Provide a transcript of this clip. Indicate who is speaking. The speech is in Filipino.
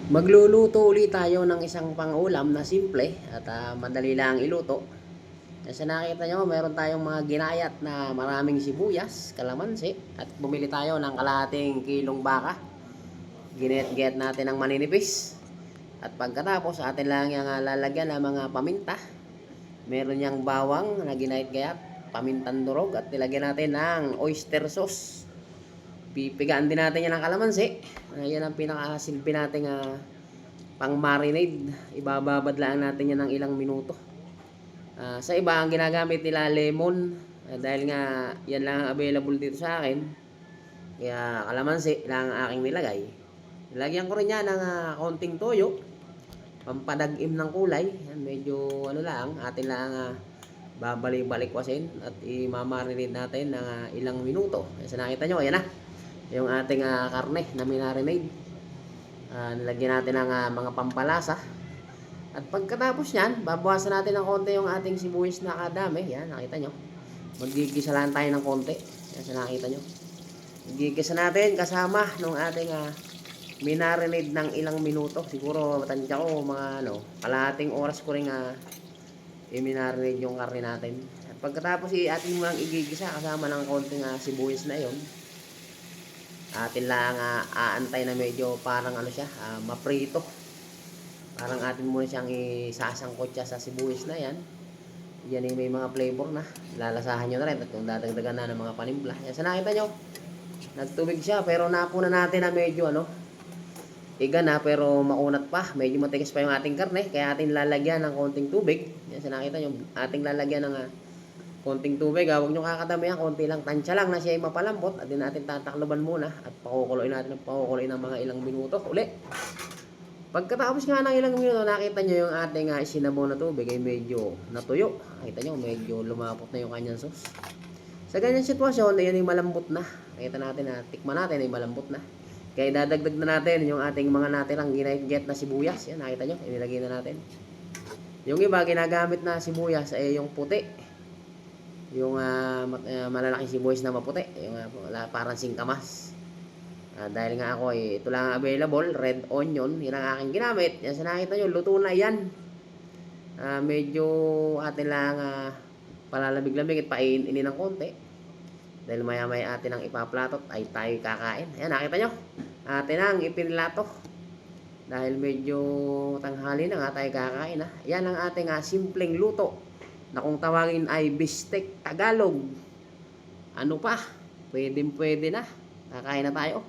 Speaker 1: Magluluto ulit tayo ng isang pang-ulam na simple at madali lang iluto. Kasi nakita nyo, meron tayong mga ginayat na maraming sibuyas, kalamansi, at bumili tayo ng kalahating kilong baka. Ginet-get natin ng maninipis. At pagkatapos, atin lang yung lalagyan ng mga paminta. Meron yung bawang na ginayat-gayat, pamintang durog, at nilagyan natin ng oyster sauce. Pipigaan din natin yan ng kalamansi. Yan ang pinakasilbi nating pang marinade. Ibababad lang natin yan ng ilang minuto. Sa iba ang ginagamit nila lemon, dahil nga yan lang ang available dito sa akin. Kaya kalamansi lang ang aking nilagay. Nilagyan ko rin yan ng konting toyo, pampadagim ng kulay. Yan, medyo ano lang, atin lang babalik-balikwasin at i-marinate natin ng ilang minuto. Kasi nakita nyo, ayan na yung ating karne na minarinade. Nilagyan natin ng mga pampalasa. At pagkatapos yan, babawasan natin ng konti yung ating sibuyas na kadami. Yan, nakita nyo. Magigisa lang tayo ng konti. Yan, nakita nyo. Magigisa natin kasama nung ating minarinade ng ilang minuto. Siguro, matansya ko, mga kalahating oras ko rin i-minarinade yung karne natin. At pagkatapos, ating mga igigisa kasama ng konting sibuyas na yon. Atin lang aantay na medyo parang siya, maprito. Parang atin muna siyang isasangkot siya sa sibuyas na yan. Yan may mga flavor na. Lalasahan nyo na rin at kung dadagdagan na ng mga panimpla. Yan, sa nakita nyo, nagtubig siya pero napuna natin na medyo iga na pero makunat pa. Medyo matigas pa yung ating karne. Kaya atin lalagyan ng konting tubig. Yan, sa nakita nyo, ating lalagyan ng konting tubig. Huwag nyo kakadamihan, konti lang, tansya lang na siya ay mapalambot. At din natin tatakloban muna at pakukuloyin natin ng mga ilang minuto uli. Pagkatapos nga ng ilang minuto, nakita nyo yung ating isinabaw na tubig ay medyo natuyo. Nakita nyo, medyo lumapot na yung kanyang sauce. Sa ganyan sitwasyon, yan ay malambot na. Nakita natin tikman natin ay malambot na. Kaya dadagdag na natin yung ating mga natirang ginayat na sibuyas. Yan, nakita nyo, inilagay na natin. Yung iba, ginagamit na sibuyas ay yung puti. Yung malalaking sibuyas na maputi, yung parang singkamas. Dahil nga ako ito lang available, red onion, yun ang aking ginamit. Yan, sa nakita nyo, luto na yan. Medyo atin lang palalabig-labig at painin ng konti. Dahil maya-maya atin ang ipaplatot ay tayo kakain. Ayan, nakita nyo, atin ang ipinlato. Dahil medyo tanghali na tayo kakain. Yan ang ating simpleng luto na kung tawagin ay bistek Tagalog. Ano pa? Pwede na. Kakain na tayo.